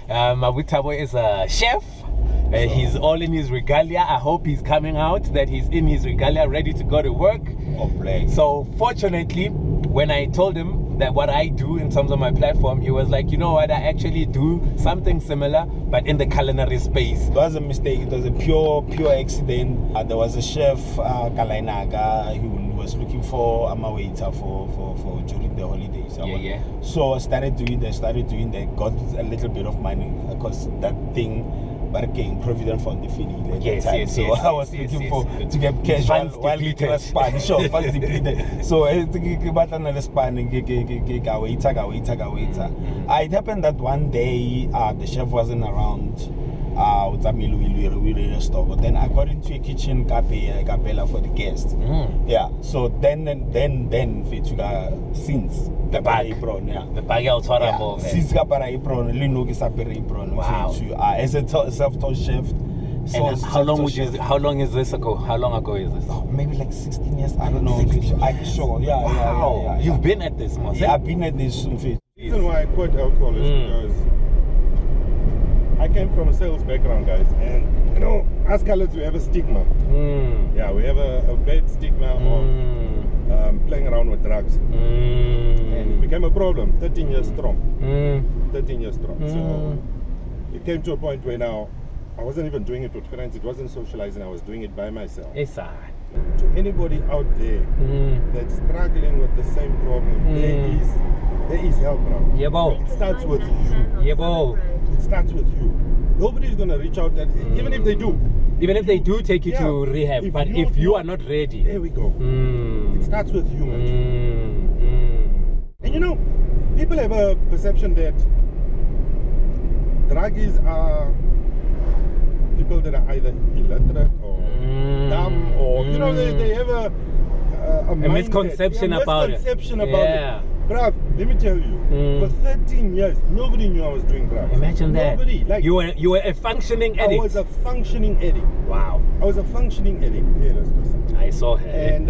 Abutabo is a chef. He's all in his regalia. I hope he's coming out, that he's in his regalia, ready to go to work. So fortunately, when I told him that what I do in terms of my platform, he was like, you know what, I actually do something similar, but in the culinary space. It was a mistake. It was a pure accident. There was a chef, Kalainaga, who was looking for a waiter for during the holidays. So I started doing that, got a little bit of money, because that thing working Provident Fund the fee. So I was looking to get cash while it was span. Sure, funds depleted. So I think it happened that one day the chef wasn't around. But then I got into a kitchen capella for the guests. Yeah. So then since the bag apron, the bag out since kapara apron, Lino Gisapere apron. Wow. As a self-taught chef. So how long is this ago? How long ago is this? Oh, maybe like 16 years. I don't know. 16 I'm sure. Yeah. You've been at this, Mose? Yeah, I've been at this. The reason why I quit alcohol is because I came from a sales background, guys, and you know, as colours we have a stigma. Yeah, we have a bad stigma of playing around with drugs, and it became a problem. 13 years strong. 13 years strong. So it came to a point where now I wasn't even doing it with friends. It wasn't socializing. I was doing it by myself. Yes, to anybody out there that's struggling with the same problem, there is help now. Yeah, bo. It starts with you. Yeah, bo. It starts with you. Nobody's gonna reach out, that even if they do. Even if they do take you to rehab, but if you are not ready. There we go. It starts with you, man. And you know, people have a perception that druggies are people that are either illiterate or dumb, or you know, they have a misconception about it. Bruv, let me tell you, for 13 years, nobody knew I was doing drugs. Imagine that. Nobody. Like, you were a functioning addict. I was a functioning addict. Wow. I was a functioning addict. I saw her. And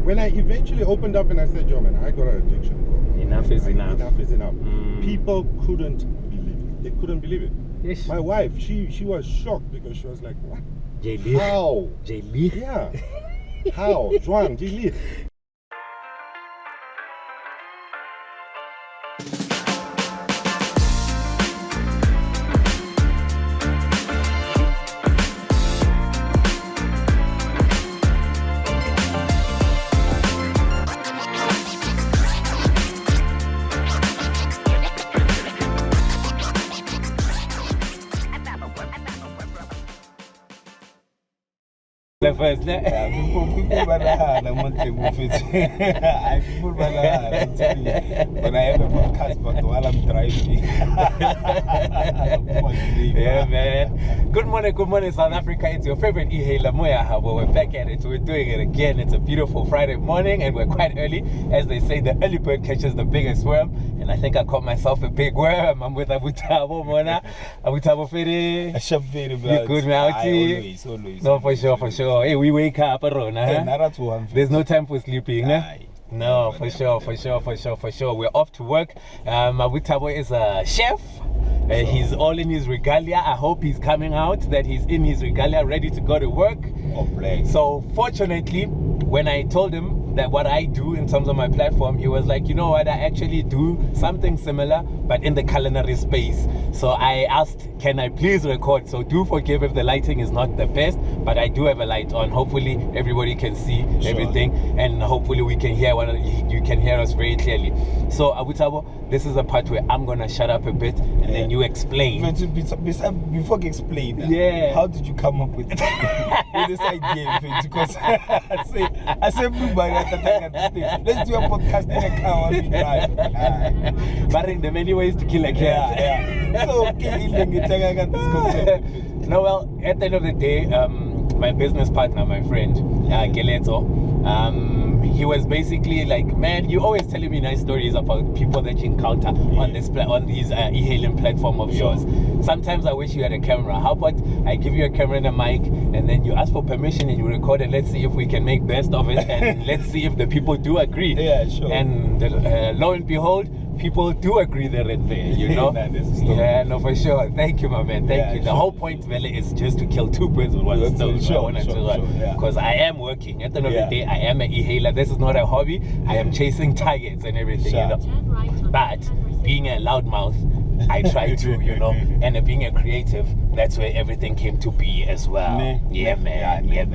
when I eventually opened up and I said, yo man, I got an addiction. Enough is enough. Enough is enough. People couldn't believe it. They couldn't believe it. Yes. My wife, she was shocked, because she was like, what? How? Yeah. How? Juan, Jaylee. First, people when I have a podcast, but while I'm driving. Yeah, man. Good morning, South Africa. It's your favorite e-hailer, Moya Habo. We're back at it. We're doing it again. It's a beautiful Friday morning, and we're quite early. As they say, the early bird catches the biggest worm, and I think I caught myself a big worm. I'm with Abutabo, Mona. Abutabo Fede. You good, Mauti? Always. No, for sure. Hey, we wake up, Arona. There's no time for sleeping, No, for sure. We're off to work. Abutabo is a chef. He's all in his regalia. I hope he's coming out, that he's in his regalia, ready to go to work. So fortunately, when I told him that what I do in terms of my platform, he was like, you know what, I actually do something similar, but in the culinary space. So I asked, can I please record? So do forgive if the lighting is not the best, but I do have a light on. Hopefully everybody can see everything, and hopefully we can hear you can hear us very clearly. So Abutabo, this is a part where I'm gonna shut up a bit and then you explain. Before you explain, how did you come up with this idea? Because I say everybody, let's do a podcast in a car while we drive. But there are many ways to kill a cat. So, no, well, at the end of the day, my business partner, my friend, Geleto, he was basically like, man, you always telling me nice stories about people that you encounter on these e-hailing platform of yours. Sometimes I wish you had a camera. How about I give you a camera and a mic, and then you ask for permission and you record it. Let's see if we can make best of it, and let's see if the people do agree. Yeah, sure. And lo and behold, people do agree they're in there, you know? Yeah, no, for sure. Thank you, my man. Thank you. The whole point, Vele, is just to kill two birds with one stone. Because I am working. At the end of the day, I am an e-hailer. This is not a hobby. I am chasing targets and everything, you know? But being a loudmouth, I try to, you know, and being a creative, that's where everything came to be as well. Yeah, man. You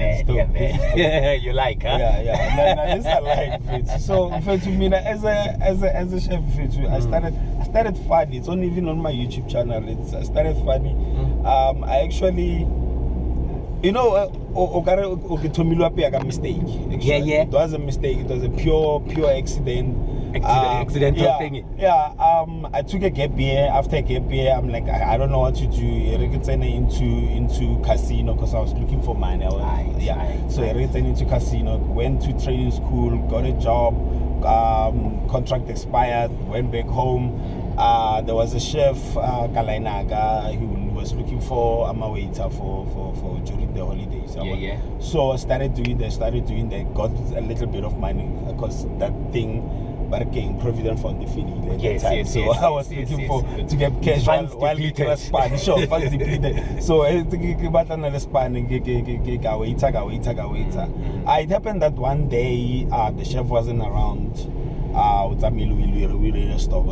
like, huh? Yeah. This I like. So, to me, as a chef, I started funny. It's not even on my YouTube channel. I started funny. I actually, you know, a mistake. Yeah. It was a mistake. It was a pure accident. Accidental thingy. I took a gap year. After a gap year, I'm like, I don't know what to do. I returned into casino because I was looking for money. So I returned into casino, went to training school, got a job, contract expired, went back home. There was a chef, Kalainaga, who was looking for a waiter for during the holidays. So I started doing that, got a little bit of money because that thing. But again, Provident Fund defeated yes. So I was looking to get cash while it was Spanish. Sure, funds depleted. So I think about another Spanish. It happened that one day the chef wasn't around. But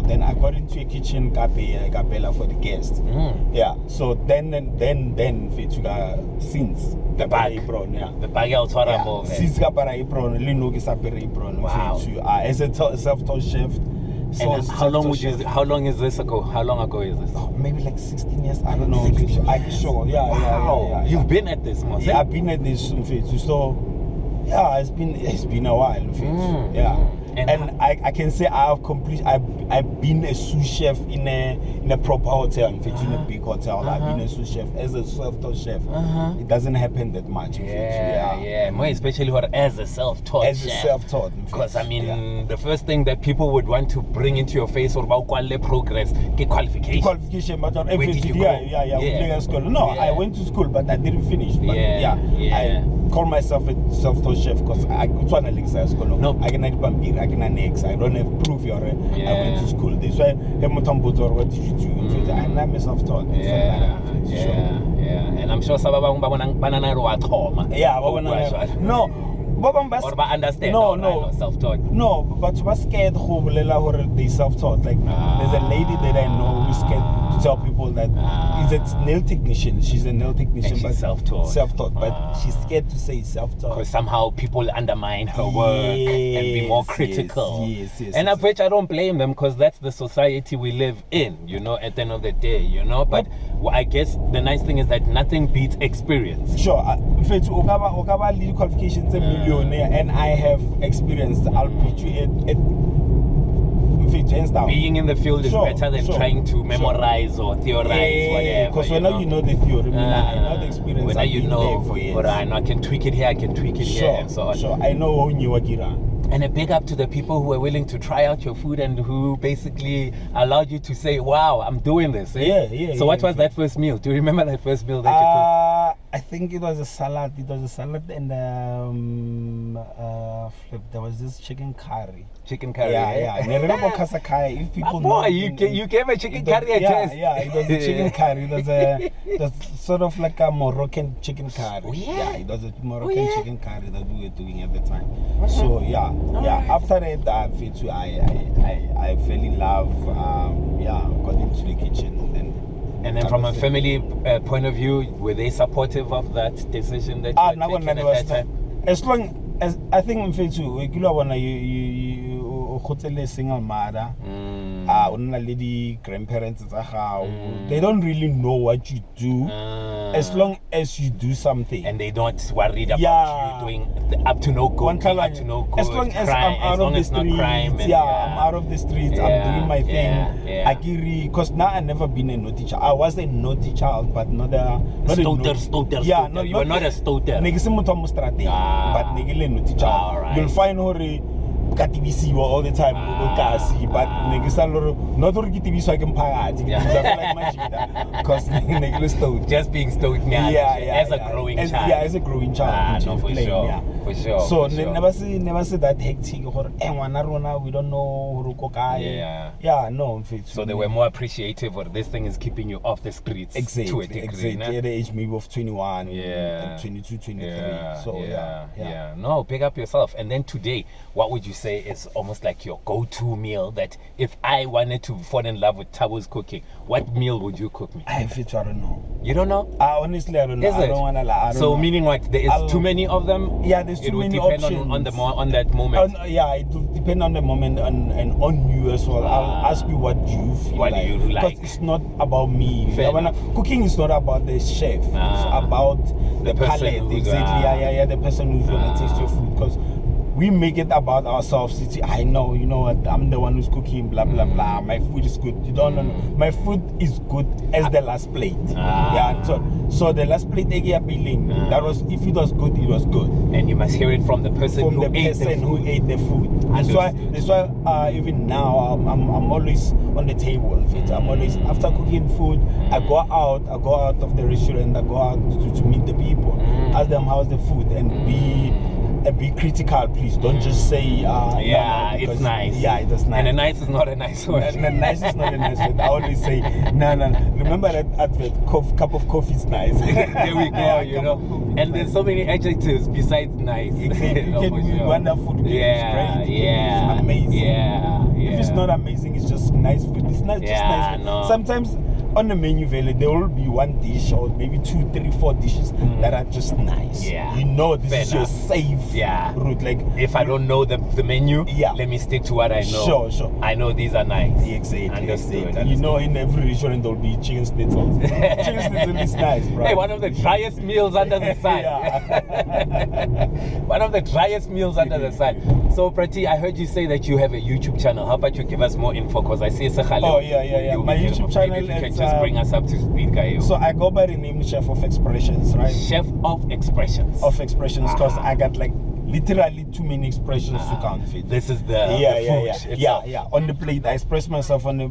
then I got into a kitchen capella for the guests. Yeah. So then since the bag the bag out since wow. As a self-taught chef. So how long is this ago? How long ago is this? Maybe like 16 years. I don't know. I'm sure. Yeah. You've been at this, Mose? Yeah, I've been at this. So yeah, it's been a while. Yeah. And I can say I've been a sous chef in a proper hotel, in a big hotel. I've been a sous chef as a self-taught chef. It doesn't happen that much. More especially as a self-taught chef. As a self-taught. Because I mean, the first thing that people would want to bring into your face or about progress, get qualification. Qualification, but where did you go? No, I went to school, but I didn't finish. But I call myself a self-taught chef because I don't have I don't have proof I went to school. This way, what did you do? And I'm a self-taught. And I'm sure or understand. No, self-taught. No, but was scared they self-taught. Like there's a lady that I know who's scared to tell people that is a nail technician. She's a nail technician, but self-taught. But she's scared to say self-taught because somehow people undermine her work and be more critical. Yes. And of which I don't blame them because that's the society we live in. You know, at the end of the day, you know. But I guess the nice thing is that nothing beats experience. Sure. In fact, Okaba lead qualifications a millionaire, and I have experienced. I'll put you at being in the field is better than trying to memorize or theorize, whatever. Because when you know the theory, I know the experience. When you know, or I can tweak it here, I can tweak it here, and so on. Sure, I know how you work it out. And a big up to the people who were willing to try out your food and who basically allowed you to say, wow, I'm doing this. So what was that first meal? Do you remember that first meal that you cooked? I think it was a salad. It was a salad and there was this chicken curry. Chicken curry. Yeah. And I remember Kasakai. If people know, you gave a chicken curry a taste. Yeah, it was a chicken curry. It was sort of like a Moroccan chicken curry. Oh, yeah. It was a Moroccan chicken curry that we were doing at the time. So after that, I fell in love. Got into the kitchen and then from a family point of view, were they supportive of that decision that you were taking at that time? As long as I think in fact you a single mother, lady grandparents, they don't really know what you do as long as you do something, and they don't worried about you doing up to no good, as long as I'm out of the streets, I'm out of the streets, I'm doing my thing. Because now I've never been a naughty child. I was a naughty child, but not a stoter. You were not a stoter. But naughty child. You'll find katibisiwa all the time but not because just being stoked as a growing child. As a growing child. No, for sure. So never see that hectic we don't know no. So they were more appreciative or this thing is keeping you off the streets to a degree. At the age maybe of 21 22, 23. No, pick up yourself. And then today, what would you say is almost like your go-to meal that if I wanted to fall in love with Thabo's cooking, what meal would you cook me? I don't know. You don't know? Honestly, I don't know. I don't want to lie. So meaning what? There is too many of them? Yeah, there's too many options. It would depend on that moment. It will depend on the moment and on you as well. I'll ask you what you feel what like. Do you like? Because it's not about me. Cooking is not about the chef. It's about the palate. Exactly. The person who's going to taste your food. Because we make it about ourselves. I know, you know what, I'm the one who's cooking, blah, blah, blah. My food is good. You don't know. My food is good as the last plate. So the last plate they get appealing. That was, if it was good, it was good. And you must hear it from the person who ate the food. That's why even now I'm always on the table. I'm always, after cooking food, I go out of the restaurant, I go out to meet the people, ask them how's the food, and be critical, please. Don't just say it's nice. Yeah, it is nice. And a nice is not a nice word. And a nice is not a nice word. I always say no. Remember that advert, cup of coffee is nice. There we go, you know. And there's so many adjectives besides nice. Exactly. You can be wonderful. It's amazing. If it's not amazing, it's just nice food. It's not just nice food. No. Sometimes on the menu, there will be one dish or maybe 2, 3, 4 dishes that are just nice. You know, this is your safe route. Like, if I don't know the menu, let me stick to what I know. Sure. I know these are nice. Exactly. Understood. You know, in every restaurant there will be chicken schnitzel. Chicken schnitzel is nice, bro. Hey, one of the driest meals under the sun. One of the driest meals under the sun. So, Prati, I heard you say that you have a YouTube channel. How about you give us more info? Because I see it's a My YouTube channel is just bring us up to speed, guy. So I go by the name Chef of Expressions, right? Chef of Expressions. Because I got like literally too many expressions to count. This is the food itself. On the plate, I express myself on the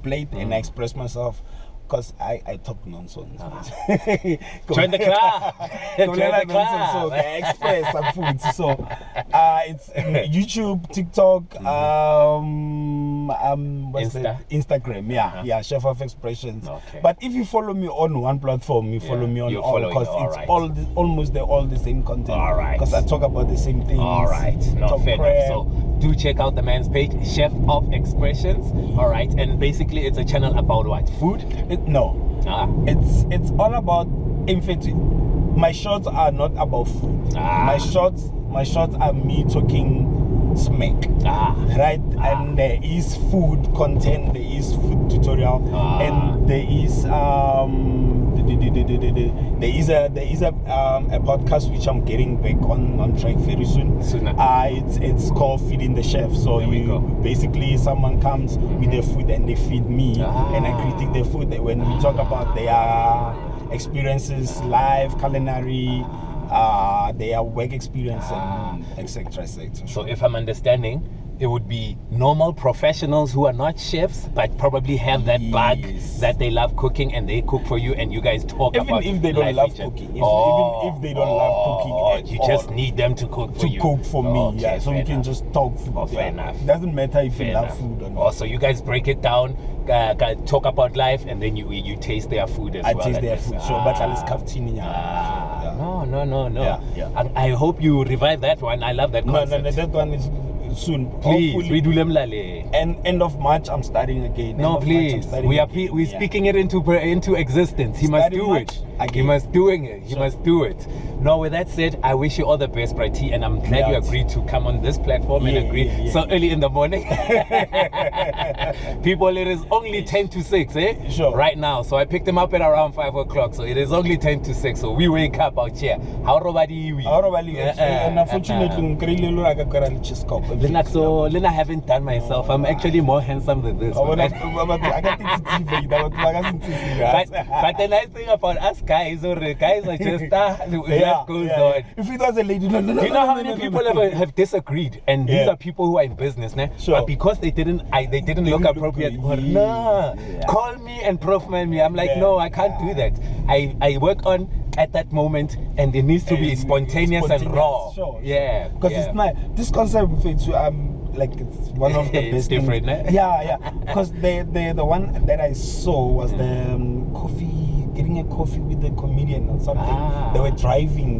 plate, and I express myself. Because I talk nonsense. Join the club. So I express some food. So it's YouTube, TikTok, Instagram. Chef of Expressions. Okay. But if you follow me on one platform, you follow me on all, because it's almost all the same content. All right. Because I talk about the same things. All right. No, fair enough. So do check out the man's page, Chef of Expressions. All right. And basically, it's a channel about what? Food? It's all about my shorts are not about food. My shorts are me talking smack, right? And there is food content, there is food tutorial, and there is a podcast which I'm getting back on track very soon. It's called Feeding the Chef. So basically someone comes with their food and they feed me, and I critique their food. When we talk about their experiences, live, culinary, their work experience, and etc. So if I'm understanding, it would be normal professionals who are not chefs but probably have that bug that they love cooking, and they cook for you and you guys talk about if they don't love cooking. Even if they don't love cooking, you just need them to cook for you. Cook for me, so we can just talk food. Fair enough. Doesn't matter if you love food or not. So you guys break it down, talk about life, and then you taste their food as well. I taste their food. But Alice Kaftini. No. I hope you revive that one. I love that concept. No, that one is soon. Please, we do lemlale. And end of March, I'm starting again. No, please. We're speaking it into existence. He must do it. He must doing it. He must do it. No, with that said, I wish you all the best, Prati, and I'm glad you agreed to come on this platform and agree so early in the morning. People, it is only 10 to 6, right now. So I picked him up at around 5 o'clock. So it is only 10 to 6. So we wake up out here. How robadi we? And unfortunately, Lena, I haven't done myself. I'm actually more handsome than this. But the nice thing about us guys are just life goes on. If it was a lady, no. Do you know how many people have disagreed? And these are people who are in business, né? Sure. But because they didn't look appropriate. Call me and profile me. I'm like, no, I can't do that. I work on at that moment, and it needs to be spontaneous and raw. Sure. Yeah. Because it's nice. This concept of it, like it's one of the best. It's different, things. Yeah. Because the one that I saw was the getting a coffee with the comedian or something. They were driving.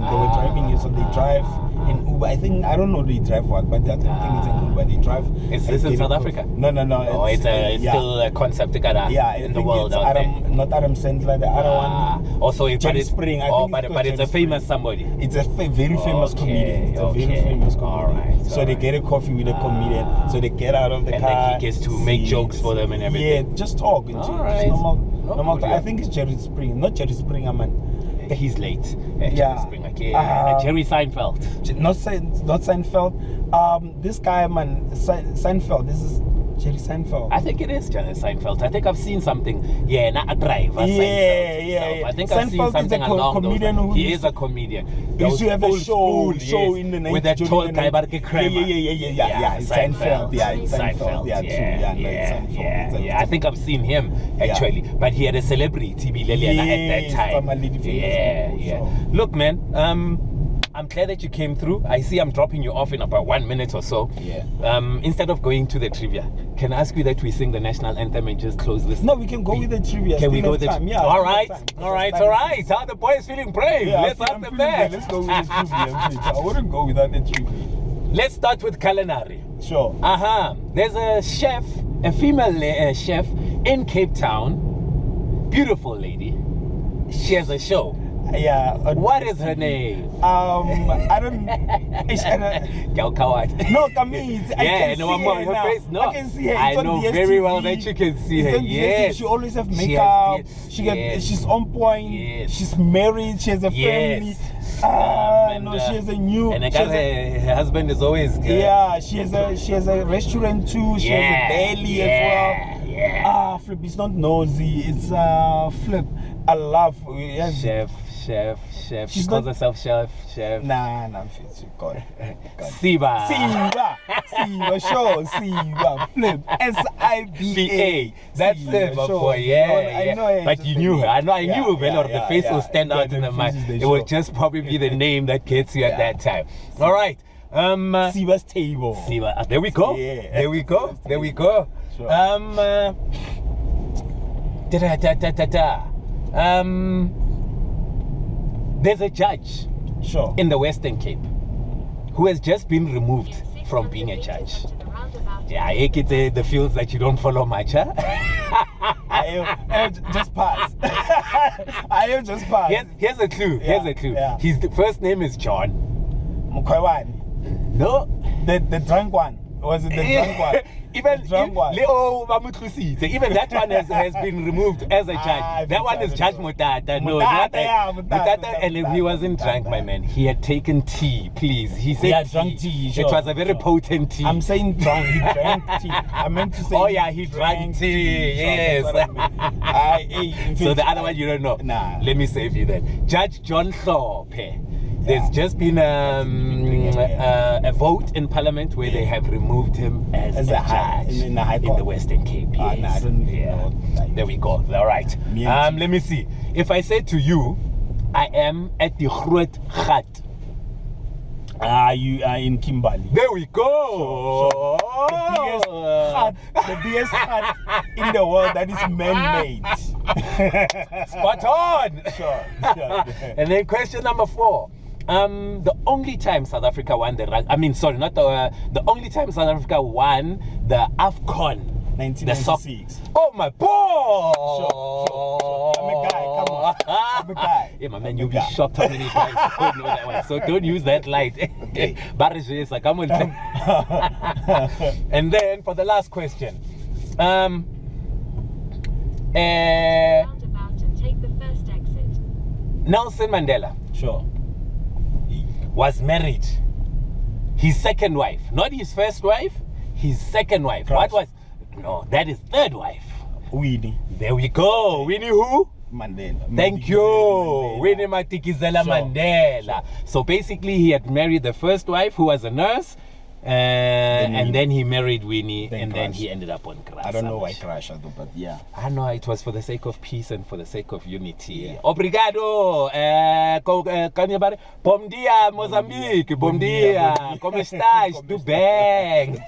So they drive in Uber. I don't know they drive what, but I think it's an Uber. They drive. Is this in South Africa? No. Oh, it's still a concept in the world out there. Not Adam Sandler, the other one. Also, Jerry Spring. But it's a famous somebody. It's a very famous comedian. It's a very famous comedian. All right. So they get a coffee with a comedian. So they get out of the car. And then he gets to make jokes for them and everything. Yeah, just talk. Right. Normal. I think it's Jerry Spring, not Jerry Springer, man. He's late. Yeah. Jerry Seinfeld. Not Seinfeld. This guy, man, Seinfeld. This is Jerry Seinfeld. I think it is Jerry Seinfeld. I think I've seen something. Yeah, not a driver. Yeah. I think Seinfeld I've seen something along those lines. He is a comedian. He used to have a show in the 90s. With that tall guy, Barke Kramer. Yeah. Seinfeld. Yeah. I think I've seen him actually, but he had a celebrity at that time. Yeah. Look, man. I'm glad that you came through. I see I'm dropping you off in about 1 minute or so. Yeah. Instead of going to the trivia, can I ask you that we sing the national anthem and just close this? No, we can go with the trivia. Can we go with the trivia? All right. How the boys feeling brave? Let's ask the best. Let's go with the trivia. I wouldn't go without the trivia. Let's start with culinary. Sure. There's a chef, a female chef in Cape Town. Beautiful lady. She has a show. Yeah. What is her name? I don't. No, Kamis. I can see her. I know very well that you can see her. Yes. She always have makeup. She's on point. Yes. She's married. She has a family. She has a new. And her husband is always good. Yeah, she has a restaurant too. She has a deli as well. Yeah. Flip. It's not nosy. It's Flip. I love chef. She calls herself chef. Nah, I'm fit. God. Siba. Sure. Siba. Flip. SIBA. That's it, my boy. Yeah. I know. But you knew her. I knew her well. The face will stand out in the mind. It will just probably be the name that gets you at that time. All right. Siba's table. Siba. There we go. Yeah. There we go. Sure. There's a judge in the Western Cape who has just been removed from being a judge. Yeah, I hate the fields that you don't follow much, huh? I just pass. Here's a clue. Yeah. His first name is John. Mkhwebane. No. The drunk one. Was it the drunk one? Even that one has been removed as a judge. That one is Judge Mutata. No, not Mutata. And he wasn't drunk, my man. He had taken tea, please. He said drunk tea. It was a very potent tea. I'm saying drunk. He drank tea. I meant to say. He drank tea. Yes. So the other one you don't know. Nah. Let me save you then. Judge John Hlophe. There's just been a vote in Parliament where they have removed him as a judge in the Western Cape. Yes. I don't know. There we go. All right. Let me see. If I say to you, I am at the Groot Gat. You are in Kimberley. There we go. The biggest hut in the world that is man-made. Spot on. Sure. And then question number 4. The only time South Africa won the only time South Africa won the AFCON 1996. Oh my boy! Sure. I'm a guy, come on. I'm a guy. Yeah, my man, you'll be shocked how many times you don't know that one. So don't use that light. Okay. Come on. And then for the last question. Roundabout and take the first exit. Nelson Mandela. Sure. Was married. His second wife, not his first wife, his second wife. Crush. What was? No, that is third wife. Winnie. There we go. Winnie who? Mandela. Thank you, Winnie Madikizela Mandela. So basically, he had married the first wife, who was a nurse, and then he married Winnie, and then he ended up on Crash. I don't know why Crash, but yeah. I know it was for the sake of peace and for the sake of unity. Yeah. Obrigado, bom dia, Mozambique, bom dia, como estás, do bang.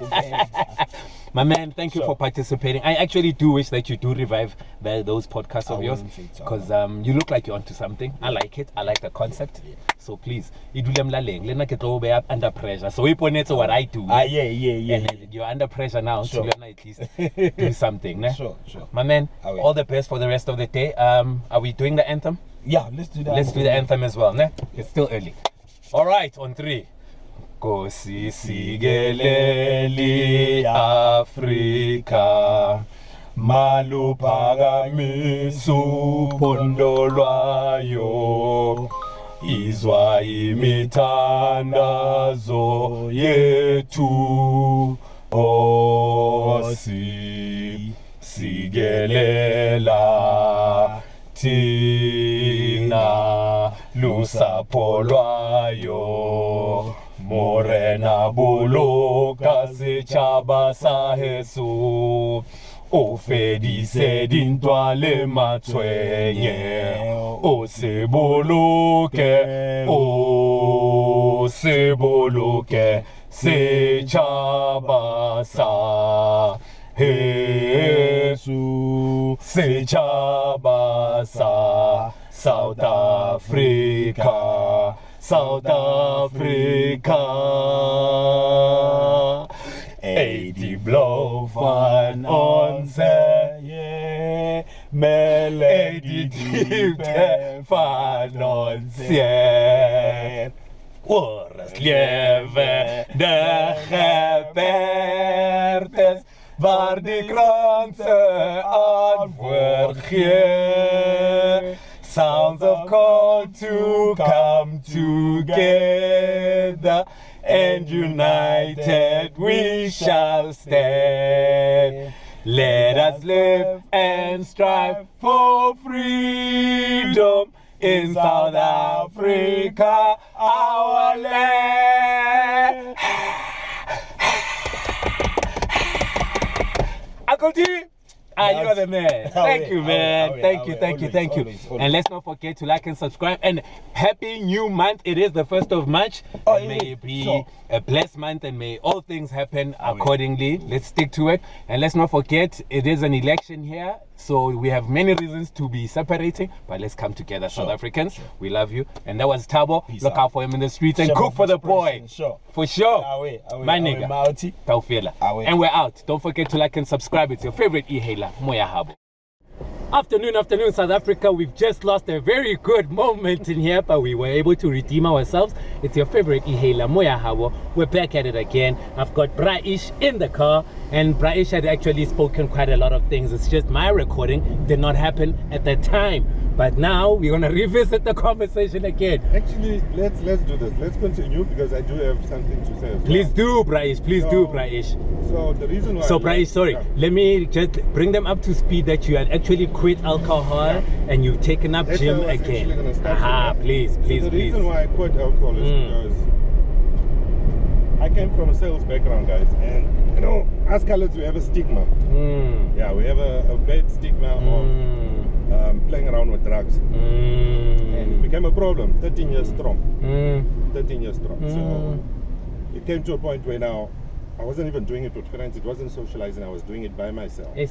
My man, thank you for participating. I actually do wish that you do revive those podcasts of yours, because you look like you're onto something. I like it. I like the concept. Yeah. So please, under pressure. So it's what I do. Yeah. And you're under pressure now, so you at least do something. Ne? Sure. My man, all the best for the rest of the day. Are we doing the anthem? Yeah, let's do that. Let's do the anthem as well. Ne? It's still early. All right, on 3. Nkosi sigeleli Afrika maluphakamise uphondo lwayo izwa imithandazo yethu sigelela thina lusapho lwayo Morena boloka setšhaba sa heso o fedise dintwa le matshwenye o se boloke setšhaba sa heso setšhaba sa South Africa 80 blow van onze melody diepte van onze Oras leven de gebertes waar de kransen antwoord geven Sounds of call to come together and united we shall stand. Let us live and strive for freedom in South Africa, our land. Uncle T. You are the man. Thank you, man. Thank you. Always. And let's not forget to like and subscribe. And happy new month. It is the 1st of March. May it be a blessed month and may all things happen accordingly. Let's stick to it. And let's not forget, it is an election here. So we have many reasons to be separating, but let's come together, South Africans. We love you. And that was Thabo. Look out for him in the streets and cook for the boy. For sure. My nigga. Taufela. And we're out. Don't forget to like and subscribe. It's your favorite e-hailer, Moya Habo. Afternoon, South Africa. We've just lost a very good moment in here, but we were able to redeem ourselves. It's your favorite e-hailer, Moya Habo. We're back at it again. I've got Braish in the car, and Braish had actually spoken quite a lot of things. It's just my recording did not happen at that time. But now we're gonna revisit the conversation again. Actually, let's do this. Let's continue because I do have something to say. Please do, Braish. Please do, Braish. So the reason why. So Braish, sorry. Yeah. Let me just bring them up to speed that you had actually quit alcohol and you've taken up gym again. Please. The reason why I quit alcohol is because I came from a sales background, guys, and you know, as colours we have a stigma. Yeah, we have a bad stigma of playing around with drugs, and it became a problem. 13 years strong. 13 years strong. So it came to a point where now I wasn't even doing it with friends. It wasn't socializing. I was doing it by myself. You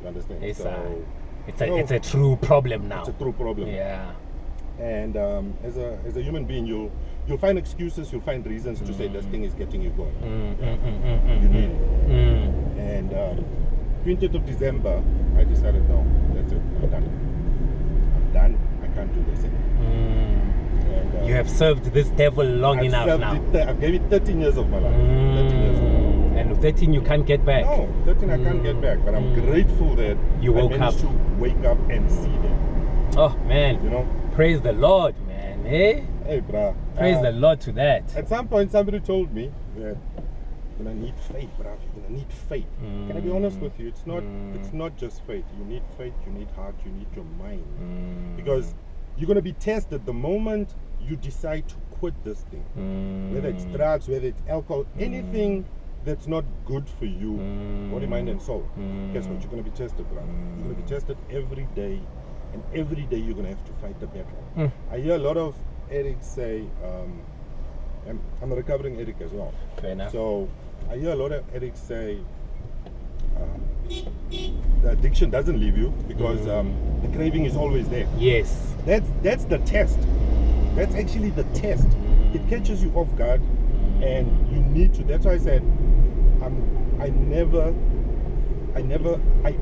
understand? It's a true problem now. It's a true problem. Yeah. And as a human being, you'll find excuses, you'll find reasons to say this thing is getting you going. And 20th of December, I decided, no, that's it, I'm done. I can't do this anymore. And, you have served this devil long enough now. I've gave it 13 years of my life. 13 years of my life. And 13 you can't get back. No, 13 I can't get back. But I'm grateful that you woke up. To wake up and see them. Oh man, you know, praise the Lord, man. Hey, bruh. Praise the Lord to that. At some point, somebody told me that gonna need faith, bruv. You're gonna need faith. Can I be honest with you? It's not just faith. You need faith, you need heart, you need your mind. Because you're gonna be tested the moment you decide to quit this thing. Whether it's drugs, whether it's alcohol, anything that's not good for you, body, mind, and soul. Guess what? You're gonna be tested, bruv. You're gonna be tested every day, and every day you're gonna have to fight the battle. I hear a lot of addicts say, I'm a recovering addict as well. Fair enough. So I hear a lot of addicts say the addiction doesn't leave you because the craving is always there. Yes. That's the test. That's actually the test. It catches you off guard, and you need to. That's why I said I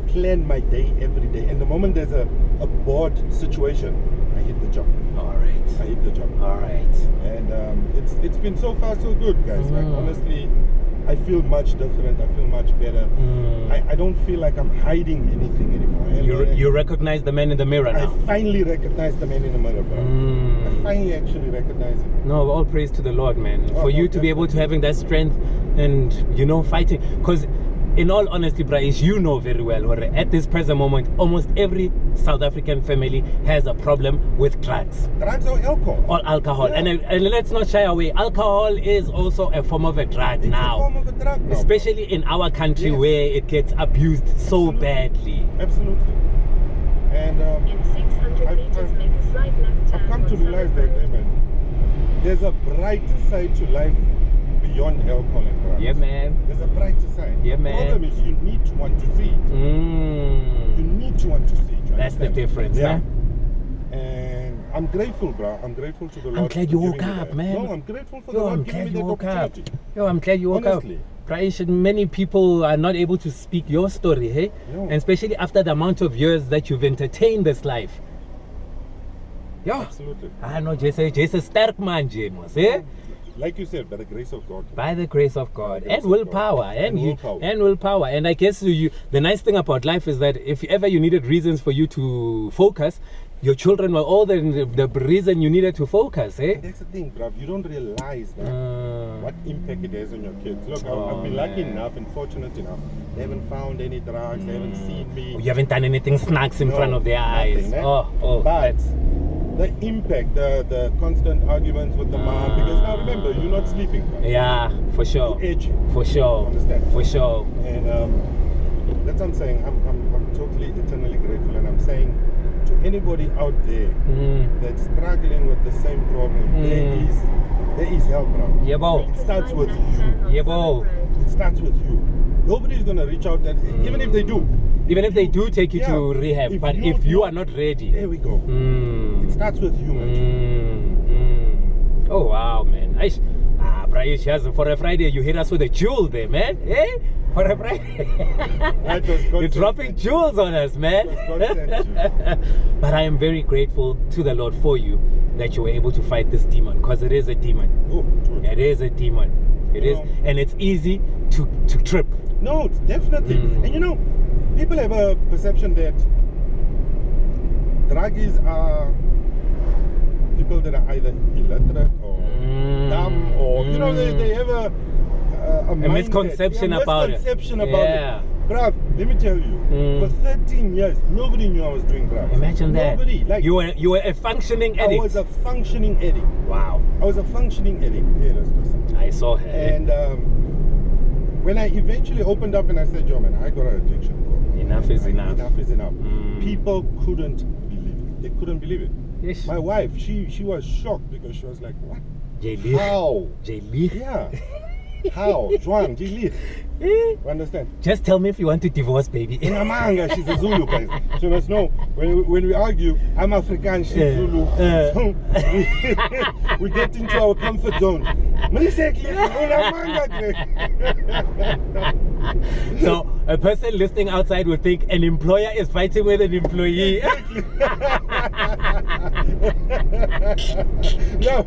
plan my day every day. And the moment there's a bored situation, I hit the job. All right. I hit the job. All right. And it's been so far so good, guys. Like honestly, I feel much different. I feel much better. I don't feel like I'm hiding anything anymore. And you recognize the man in the mirror now. I finally recognize the man in the mirror, bro. I finally actually recognize him. No, all praise to the Lord, man. For you to be able to having that strength and, fighting. Because in all honesty, Braish, you know very well, at this present moment, almost every South African family has a problem with drugs. Drugs or alcohol? Or alcohol. Yeah. And let's not shy away. Alcohol is also a form of a drug now. It's a form of a drug now, especially in our country where it gets abused so badly. Absolutely. And in 600 meters, make a slight left turn. I've come to realize that, man, there's a brighter side to life beyond alcohol and drugs. Yeah, man. There's a brighter side. Yeah, man. The problem is you need to want to see it. You need to want to see it. That's the difference, yeah. Man. And I'm grateful, bro. I'm grateful to the Lord. I'm glad you woke up, man. No, I'm grateful for the Lord giving me that opportunity. I'm glad you woke up. Braish, many people are not able to speak your story, hey? No. And especially after the amount of years that you've entertained this life. Yeah. Absolutely. I know, Jason Stark man, James, eh? Like you said, by the grace of God. By the grace of God. And willpower. And willpower. And I guess the nice thing about life is that if ever you needed reasons for you to focus, your children were all the reason you needed to focus, eh? That's the thing, bruv. You don't realize what impact it has on your kids. Look, I've been lucky enough and fortunate enough. They haven't found any drugs. They haven't seen me. You haven't done anything snacks in front of their eyes. But the impact, the constant arguments with the mom, because now remember, you're not sleeping. Right? Yeah, for sure. You're aging. For sure. Understand? For sure. And that's what I'm saying. I'm totally eternally grateful, and I'm saying to anybody out there that's struggling with the same problem, there is help now. Yeah, bo. It starts with you. Yeah, bo. It starts with you. Nobody's gonna reach out, and even if they do. Even if they do take you to rehab, but if you are not ready. There we go. It starts with you, man. Oh, wow, man. Braish, for a Friday, you hit us with a jewel there, man. Eh? For a Friday. You're dropping jewels on us, man. But I am very grateful to the Lord for you that you were able to fight this demon, because it is a demon. It is a demon. It is, and it's easy to trip. No, it's definitely. And people have a perception that druggies are people that are either illiterate or dumb, or they have a misconception about it. Bruv, let me tell you, for 13 years, nobody knew I was doing drugs. Imagine that. Nobody. Like, you were a functioning addict. I was a functioning addict. Wow. I was a functioning addict. Yeah, that's person. I saw her. And when I eventually opened up and I said, yo, man, I got an addiction. Enough is enough. Enough is enough. People couldn't believe it. They couldn't believe it. Yes. My wife, she was shocked because she was like, what? How? Yeah. How? Juan, you understand? Just tell me if you want to divorce, baby. In Amanga, she's a Zulu, guys. So you must know, when we argue, I'm African, she's Zulu. So we get into our comfort zone. So a person listening outside would think an employer is fighting with an employee. No,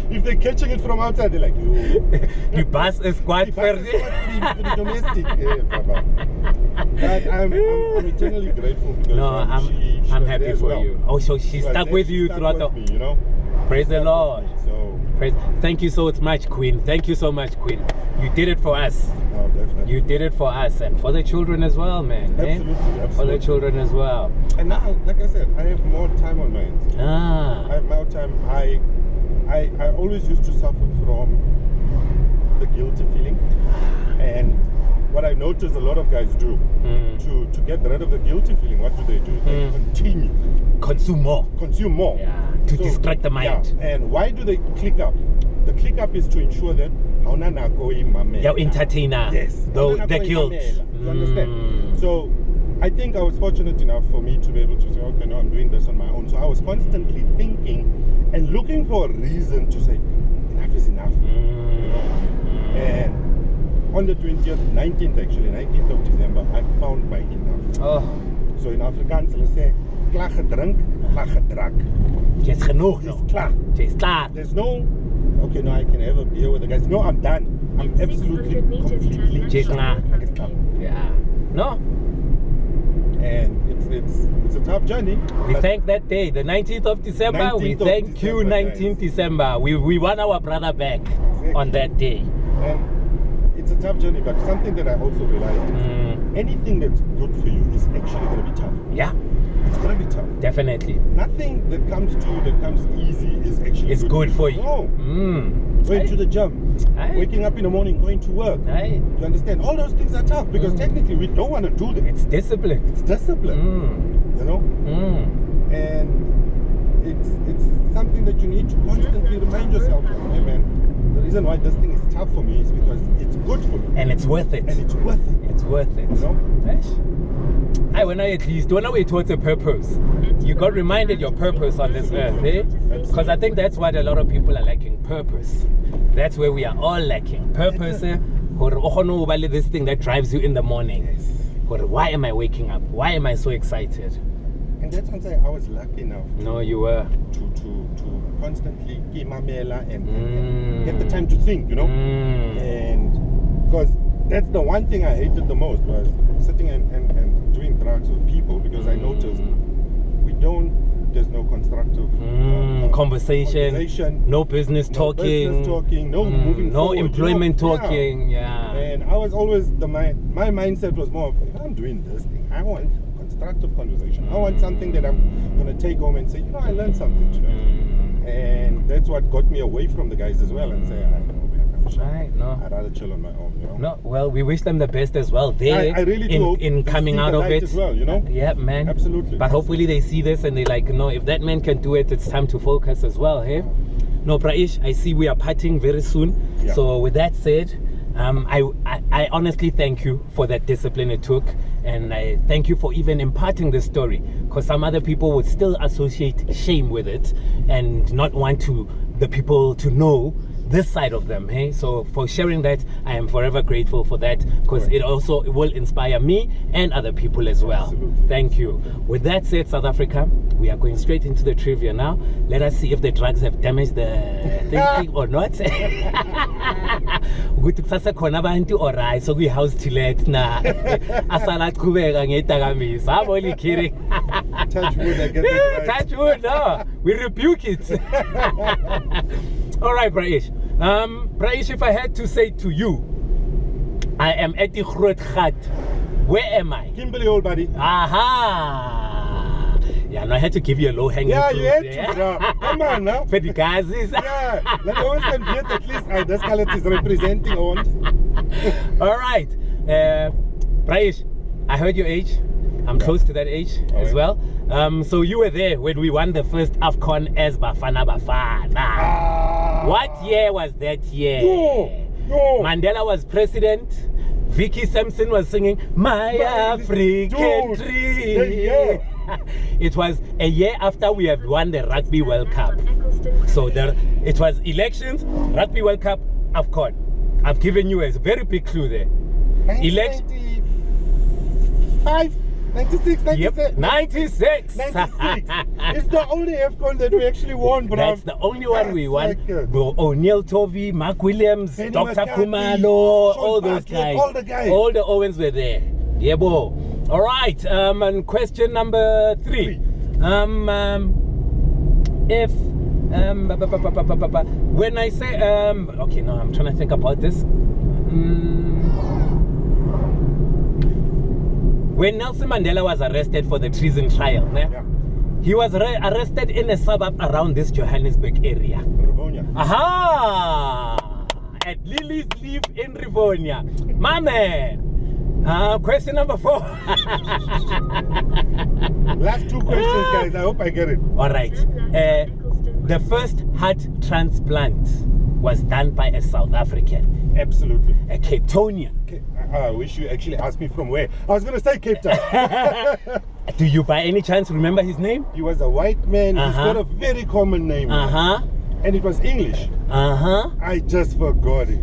if they're catching it from outside, they're like, the bus is quite for the domestic. But I'm eternally grateful because I'm happy for you. Oh, so she stuck with you throughout the. Praise the Lord. So Thank you so much, Queen. Thank you so much, Queen. You did it for us. Oh, definitely. You did it for us and for the children as well, man. Absolutely, absolutely. For the children as well. And now, like I said, I have more time on my hands. I have more time. I always used to suffer from the guilty feeling, and what I noticed a lot of guys do to get rid of the guilty feeling, what do? They continue consume more, to distract the mind. And why do they click up? The click up is to ensure that you're entertainer. Yes, the guilt. You understand? So I think I was fortunate enough for me to be able to say, okay, no, I'm doing this on my own. So I was constantly thinking and looking for a reason to say enough is enough. You know? And on the 19th of December, I found my enough. So in Afrikaans, let's say, klaar gedrink, klaar gedrak. Jy's genoeg. Jy's klaar. Jy's klaar. There's no, okay, no, I can have a beer with the guys. No, I'm done. I'm absolutely completely Jy's klaar. Yeah. No. And it's a tough journey. We thank that day, the 19th of December. 19th we of thank December, you, 19th December. We want our brother back on that day. And it's a tough journey, but something that I also realized is anything that's good for you is actually going to be tough. Yeah. It's going to be tough. Definitely. Nothing that comes to you that comes easy is actually good for you. No. Going to the gym, waking up in the morning, going to work. You understand? All those things are tough because technically we don't want to do them. It's discipline. It's discipline. You know? And it's something that you need to constantly remind yourself of. Hey man, the reason why this thing is tough for me is because it's good for me. And it's worth it. And it's worth it. It's worth it. You know? When I at least, when I wait towards a purpose, you got reminded your purpose on this earth, eh? Because I think that's what a lot of people are lacking, purpose. That's where we are all lacking. Purpose, this thing that drives you in the morning. Why am I waking up? Why am I so excited? And that's what I was lucky enough. No, you were. To constantly keep my and get the time to think, you know? And because that's the one thing I hated the most was sitting and doing drugs with people, because I noticed there's no constructive conversation, no business talking, no moving no forward, employment talking. Yeah. And I was always my mindset was more of, if I'm doing this thing, I want constructive conversation. I want something that I'm gonna take home and say, you know, I learned something today. And that's what got me away from the guys as well, and say, I'd rather chill on my own, you know? No, well, we wish them the best as well. They I really do in coming out of it as well, you know? Yeah, man. Absolutely. But hopefully they see this and they like, no, if that man can do it, it's time to focus as well, hey? No, Praish, I see we are parting very soon. Yeah. So with that said, I honestly thank you for that discipline it took, and I thank you for even imparting this story, because some other people would still associate shame with it and not want the people to know this side of them, hey? So for sharing that, I am forever grateful for that, because it also will inspire me and other people as well. Absolutely. Thank you. With that said, South Africa, we are going straight into the trivia now. Let us see if the drugs have damaged the thinking or not. Good kusasa khona abantu alright, so we house till it na asala qhubeka ngedakamizwa. I'm only kidding. Touch wood, I get it right. Touch wood, no. We rebuke it. All right, Praish. Praish, if I had to say to you, I am at the Groot Gat. Where am I? Kimberley, old buddy. Aha. Yeah, no, I had to give you a low hanging fruit. You had to. Yeah. Come on now. For the guys. Yeah. Let always convert at least this color is representing on. All right. Praish, I heard your age. I'm close to that age as well. So you were there when we won the first AFCON as Bafana Bafana. What year was that year? No. Mandela was president. Vicky Sampson was singing My African Tree. It was a year after we have won the Rugby World Cup. So it was elections, Rugby World Cup, AFCON. I've given you a very big clue there. 1995. 96, 97. Yep, 96. 96. It's the only AFCON that we actually won, bro. That's the only one we won. O'Neil Tovey, Mark Williams, Benny Dr. Kumalo, all those guys. All the guys. All the Owens were there. Yeah, bo. All right. And question number 3. If When I say okay, no, I'm trying to think about this. When Nelson Mandela was arrested for the treason trial, he was arrested in a suburb around this Johannesburg area. Rivonia. Aha! At Lily's Leaf in Rivonia. My man. Question number 4. Last 2 questions, guys. I hope I get it. All right. The first heart transplant was done by a South African. Absolutely. A Cape Townian. I wish you actually asked me from where. I was going to say Cape Town. Do you by any chance remember his name? He was a white man. He's got a very common name. And it was English. I just forgot it.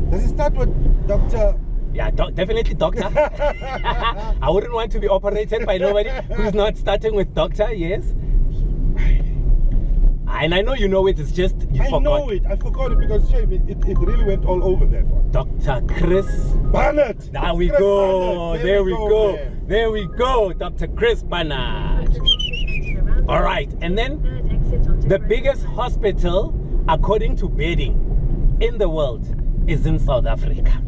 Does it start with Dr.? Yeah, definitely doctor. I wouldn't want to be operated by nobody who's not starting with doctor, yes. And I know you know it, it's just you forgot. I know it, I forgot it because it really went all over that one. Dr. Chris Barnett. There we go, there we go, man. There we go, Dr. Chris Barnett. All right, and then the biggest hospital, according to bedding, in the world is in South Africa.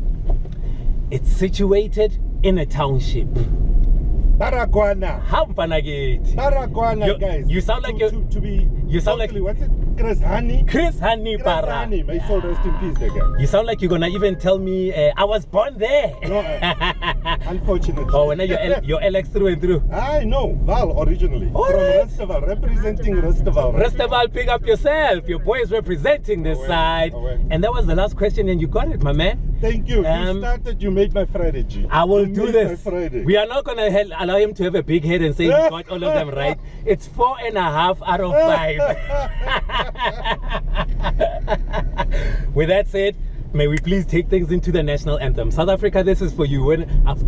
It's situated in a township. Baragwana. Baragwana, guys. You sound like you sound like what's it? Chris Hani. Chris Hani Para. May soul rest in peace, the guy. You sound like you're gonna even tell me I was born there. No, unfortunately. Oh, when you're LX through and through. I know Val originally from Resteval, representing Resteval. Resteval, pick up yourself. Your boy is representing this side. And that was the last question, and you got it, my man. Thank you. You started. You made my Friday, G. I will do this. We are not gonna allow him to have a big head and say he got all of them right. It's 4.5 out of 5. With that said, may we please take things into the national anthem. South Africa, this is for you.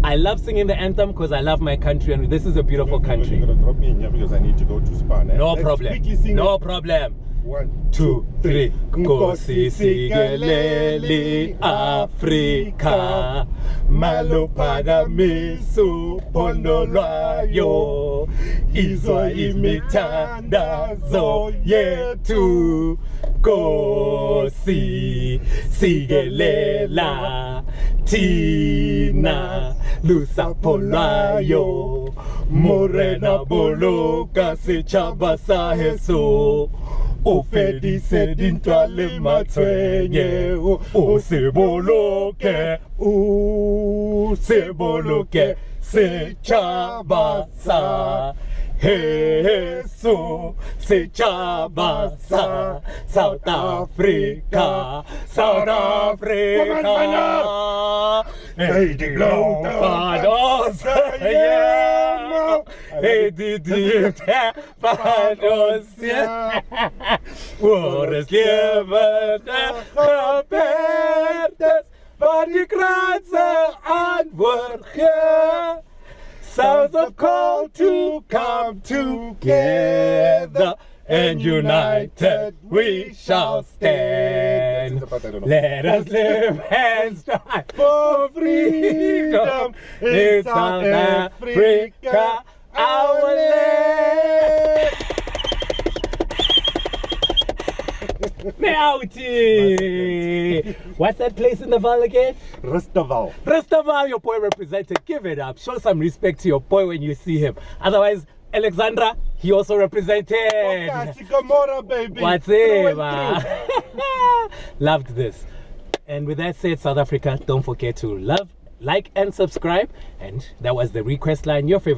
I love singing the anthem because I love my country, and this is a beautiful country. You're gonna drop me in here because I need to go to Spa. No problem. No problem. 1, 2, 3. Nkosi sikeleli Afrika, maluphakamiso phondo lwayo, izwa imithandazo yethu. Nkosi sikelela thina lusapho lwayo, morena boloka setšhaba sa heso. O fedise dintwa le matshwenye, o se boloke setšhaba sa heso, setšhaba sa South Africa, South Africa. Hey, the glofados, yeah. Hey, the fados, yeah. Vores levende geberdes, waar die kransen aan wordt ge. Sounds of call to come together, and united we shall stand. Let us live and strive for freedom in South Africa, our land. Meowty! What's that place in the Val again? Resteval. Resteval, your boy represented. Give it up. Show some respect to your boy when you see him. Otherwise, Alexandra, he also represented. Gomorrah, baby. What's it? Loved this. And with that said, South Africa, don't forget to love, like, and subscribe. And that was the request line. Your favorite.